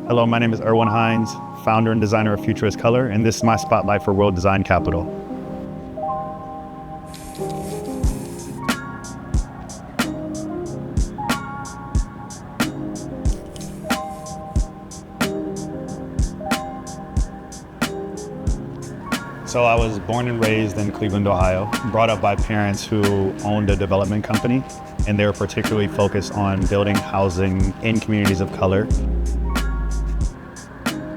Hello, my name is Erwin Hines, founder and designer of Futurist Color, and this is my spotlight for World Design Capital. So I was born and raised in Cleveland, Ohio, brought up by parents who owned a development company, and they were particularly focused on building housing in communities of color.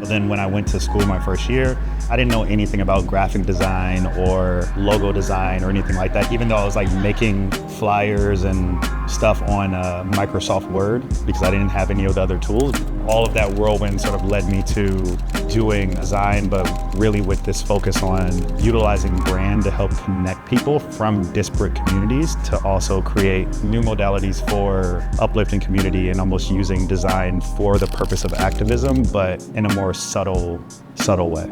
Then when I went to school my first year, I didn't know anything about graphic design or logo design or anything like that, even though I was like making flyers and stuff on Microsoft Word because I didn't have any of the other tools. All of that whirlwind sort of led me to doing design, but really with this focus on utilizing brand to help connect people from disparate communities to also create new modalities for uplifting community and almost using design for the purpose of activism, but in a more subtle way.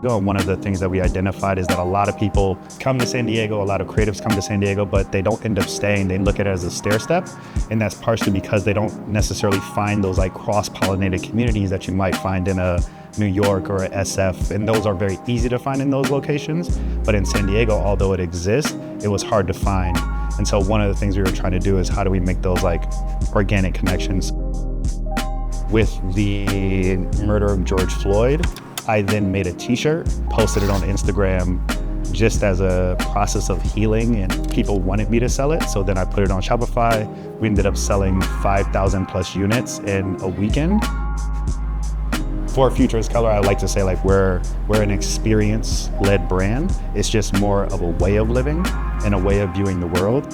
One of the things that we identified is that a lot of people come to San Diego, a lot of creatives come to San Diego, but they don't end up staying. They look at it as a stair step, and that's partially because they don't necessarily find those like cross-pollinated communities that you might find in a New York or a SF, and those are very easy to find in those locations. But in San Diego, although it exists, it was hard to find. And so one of the things we were trying to do is how do we make those like organic connections? With the murder of George Floyd, I then made a t-shirt, posted it on Instagram just as a process of healing, and people wanted me to sell it. So then I put it on Shopify. We ended up selling 5,000 plus units in a weekend. For Futurist Color, I like to say like we're an experience-led brand. It's just more of a way of living and a way of viewing the world.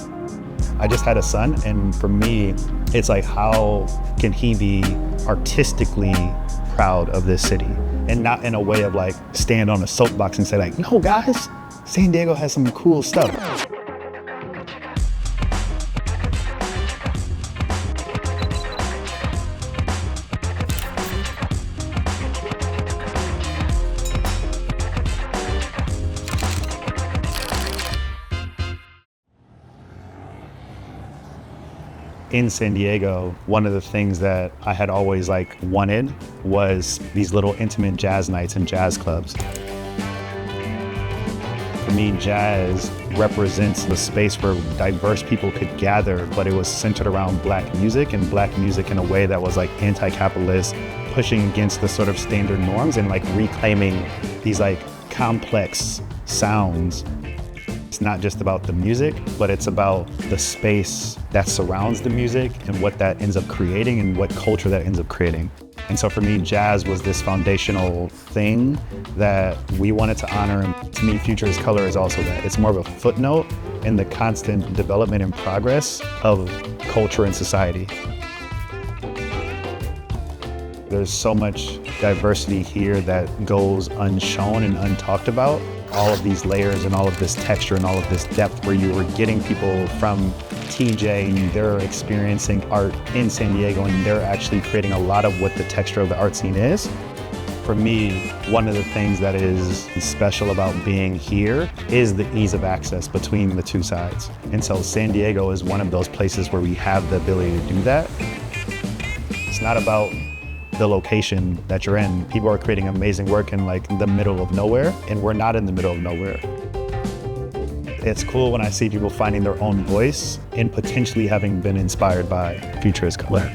I just had a son, and for me, it's like, how can he be artistically proud of this city? And not in a way of like stand on a soapbox and say like, no guys, San Diego has some cool stuff. In San Diego, one of the things that I had always like wanted was these little intimate jazz nights and jazz clubs. For me, jazz represents the space where diverse people could gather, but it was centered around Black music, and Black music in a way that was like anti-capitalist, pushing against the sort of standard norms and like reclaiming these like complex sounds. It's not just about the music, but it's about the space that surrounds the music and what that ends up creating and what culture that ends up creating. And so for me, jazz was this foundational thing that we wanted to honor. And to me, Futurist Color is also that. It's more of a footnote in the constant development and progress of culture and society. There's so much diversity here that goes unshown and untalked about. All of these layers and all of this texture and all of this depth where you were getting people from TJ and they're experiencing art in San Diego and they're actually creating a lot of what the texture of the art scene is. For me, one of the things that is special about being here is the ease of access between the two sides. And so San Diego is one of those places where we have the ability to do that. It's not about the location that you're in. People are creating amazing work in like the middle of nowhere, and we're not in the middle of nowhere. It's cool when I see people finding their own voice and potentially having been inspired by Futurist Color.